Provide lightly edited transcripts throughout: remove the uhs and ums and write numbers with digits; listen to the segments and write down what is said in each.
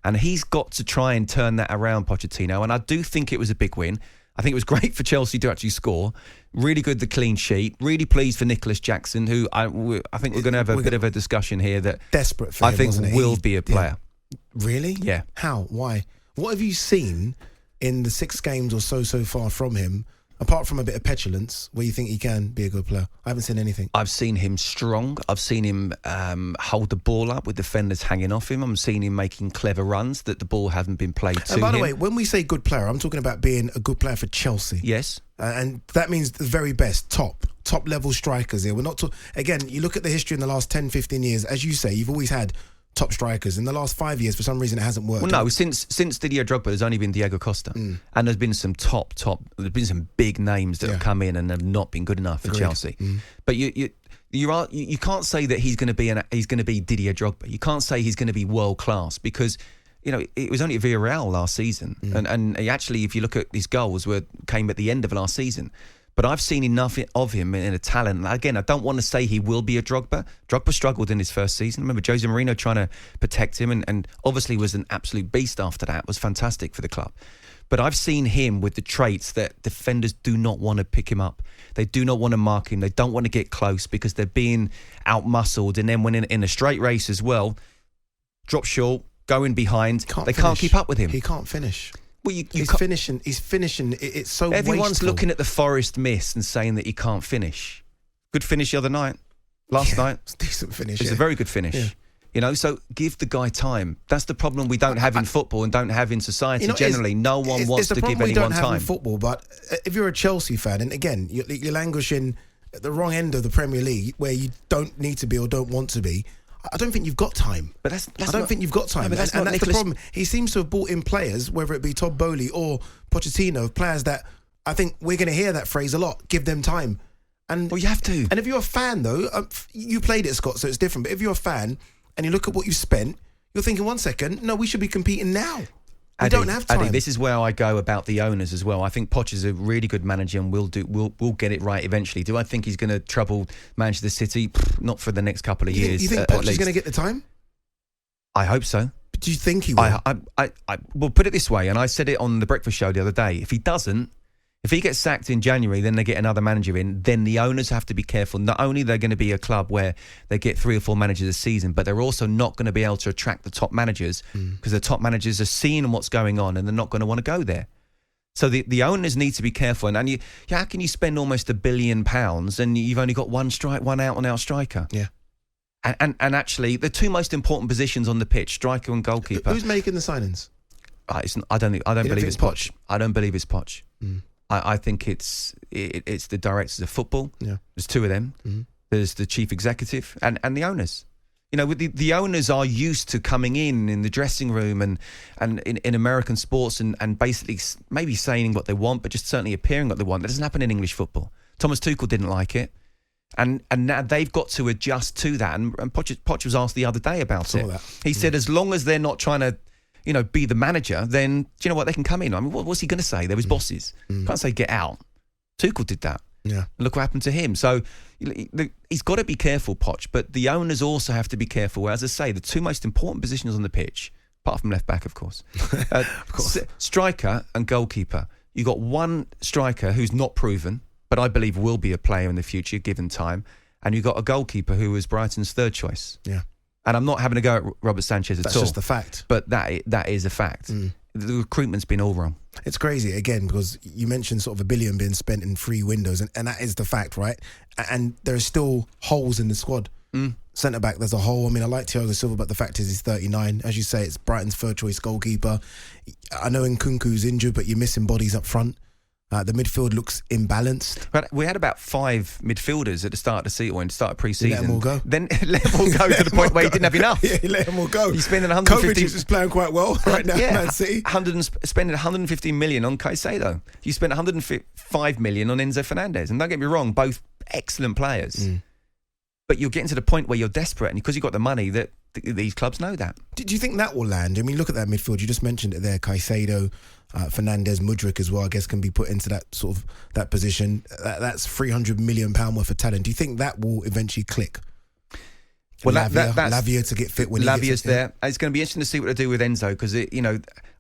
And he's got to try and turn that around, Pochettino. And I do think it was a big win. I think it was great for Chelsea to actually score. Really good, the clean sheet. Really pleased for Nicolas Jackson, who I think we're going to have a bit of a discussion here that desperate for him, I think will be a player. Yeah. Really? Yeah. How? Why? What have you seen in the 6 games or so far from him, apart from a bit of petulance, where you think he can be a good player? I haven't seen anything. I've seen him strong. I've seen him hold the ball up with defenders hanging off him. I'm seeing him making clever runs that the ball hasn't been played to him. And by the way, when we say good player, I'm talking about being a good player for Chelsea. Yes. And that means the very best, top level strikers here. We're not again, you look at the history in the last 10, 15 years, as you say, you've always had top strikers. In the last 5 years, for some reason, it hasn't worked. Well, no, since Didier Drogba, there's only been Diego Costa. And there's been some there's been some big names that have come in and have not been good enough for Chelsea. But you can't say that he's going to be Didier Drogba. You can't say he's going to be world class because, you know, it was only at Villarreal last season. And he actually, if you look at his goals, came at the end of last season. But I've seen enough of him in a talent. Again, I don't want to say he will be a Drogba. Drogba struggled in his first season. Remember, Jose Mourinho trying to protect him and obviously was an absolute beast after that. Was fantastic for the club. But I've seen him with the traits that defenders do not want to pick him up. They do not want to mark him. They don't want to get close because they're being out-muscled. And then when in a straight race as well, drop short, going behind, they can't keep up with him. He can't finish. Well, he's finishing. It's so everyone's wasteful. looking at the Forest miss and saying that he can't finish. Good finish the other night. Last night. It's a decent finish. It's a very good finish. Yeah. You know, so give the guy time. That's the problem we don't have in football and don't have in society generally. No one wants to give anyone time. We don't have in football, but if you're a Chelsea fan, and again, you're languishing at the wrong end of the Premier League where you don't need to be or don't want to be, I don't think you've got time. But I don't think you've got time. No, that's the problem. He seems to have brought in players, whether it be Todd Bowley or Pochettino, players that I think we're going to hear that phrase a lot. Give them time. And well, you have to. And if you're a fan, though, you played it, Scott, so it's different. But if you're a fan and you look at what you spent, you're thinking, 1 second, no, we should be competing now. We don't have time. Ade, this is where I go about the owners as well. I think Poch is a really good manager and we'll get it right eventually. Do I think he's going to trouble Manchester City? Not for the next couple of years. You think Poch is going to get the time? I hope so. But do you think he will? I will put it this way, and I said it on the breakfast show the other day. If he doesn't, if he gets sacked in January, then they get another manager in, then the owners have to be careful. Not only they're going to be a club where they get 3 or 4 managers a season, but they're also not going to be able to attract the top managers because the top managers are seeing what's going on and they're not going to want to go there. So the owners need to be careful. And how can you spend almost £1 billion and you've only got one out-and-out striker? Yeah. And actually, the 2 most important positions on the pitch, striker and goalkeeper. Who's making the signings? I don't believe it's Poch. I don't believe it's Poch. I think it's the directors of football. Yeah. There's 2 of them. There's the chief executive and the owners. You know, the owners are used to coming in the dressing room and in American sports and basically maybe saying what they want, but just certainly appearing what they want. That doesn't happen in English football. Thomas Tuchel didn't like it. And now they've got to adjust to that. And Poch was asked the other day about it. He said as long as they're not trying to, you know, be the manager, then do you know what, they can come in. I mean, what's he going to say? They're his bosses. Can't say get out. Tuchel did that. Yeah. Look what happened to him. So he's got to be careful, Poch, but the owners also have to be careful. As I say, the 2 most important positions on the pitch, apart from left back, of course, striker and goalkeeper. You've got one striker who's not proven, but I believe will be a player in the future, given time, and you've got a goalkeeper who was Brighton's 3rd choice. Yeah. And I'm not having a go at Robert Sanchez at all. That's just the fact. But that is a fact. The recruitment's been all wrong. It's crazy, again, because you mentioned sort of $1 billion being spent in 3 windows, and that is the fact, right? And there are still holes in the squad. Centre-back, there's a hole. I mean, I like Thiago Silva, but the fact is he's 39. As you say, it's Brighton's 3rd choice goalkeeper. I know Nkunku's injured, but you're missing bodies up front. The midfield looks imbalanced. But we had about 5 midfielders at the start of the season, start of pre-season. Let them all go. Then let them all go to the point where he didn't have enough. Yeah, let them all go. You spending 150. Kovacic is playing quite well right now. Yeah, Man City. Spending 150 million on Caicedo. You spent 105 million on Enzo Fernandez, and don't get me wrong, both excellent players. But you're getting to the point where you're desperate, and because you've got the money, that these clubs know that. Do you think that will land? I mean, look at that midfield. You just mentioned it there. Caicedo, Fernandez, Mudryk as well, I guess, can be put into that sort of that position. That's £300 million worth of talent. Do you think that will eventually click? Well, Lavia, that's Lavia to get fit when Lavia's there. It's going to be interesting to see what they do with Enzo because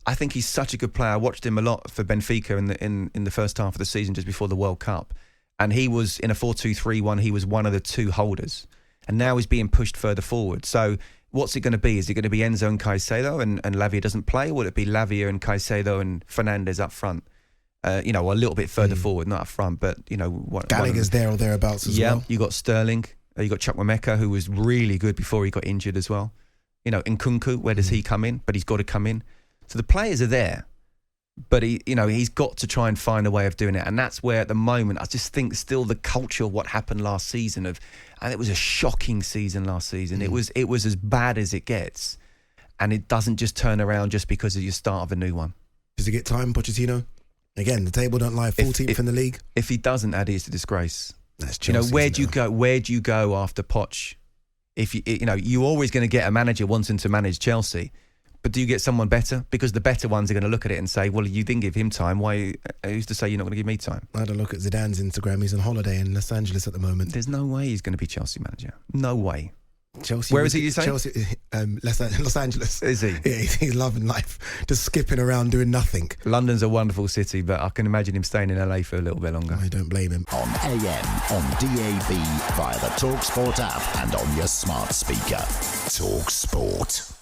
I think he's such a good player. I watched him a lot for Benfica in the first half of the season just before the World Cup, and he was in a 4-2-3-1. He was one of the two holders, and now he's being pushed further forward. So what's it going to be? Is it going to be Enzo and Caicedo and Lavia doesn't play, or will it be Lavia and Caicedo and Fernandes up front? A little bit further forward, not up front, but Gallagher's there or thereabouts as well. Yeah, you got Sterling. You got Chukwuemeka, who was really good before he got injured as well. Nkunku, where does he come in? But he's got to come in. So the players are there, but he's got to try and find a way of doing it. And that's where at the moment, I just think still the culture of what happened last season and it was a shocking season last season. It was as bad as it gets. And it doesn't just turn around just because of your start of a new one. Does he get time, Pochettino? Again, the table don't lie, 14th in the league. If he doesn't, Ade, it's a disgrace. That's Chelsea, where do you go? Where do you go after Poch? If you're always going to get a manager wanting to manage Chelsea, but do you get someone better? Because the better ones are going to look at it and say, "Well, you didn't give him time. Why? Who's to say you're not going to give me time?" I had a look at Zidane's Instagram. He's on holiday in Los Angeles at the moment. There's no way he's going to be Chelsea manager. No way. Chelsea. Where is he? You say? Chelsea, Los Angeles. Is he? Yeah, he's loving life, just skipping around doing nothing. London's a wonderful city, but I can imagine him staying in LA for a little bit longer. I don't blame him. On AM, on DAB, via the talkSPORT app, and on your smart speaker. talkSPORT.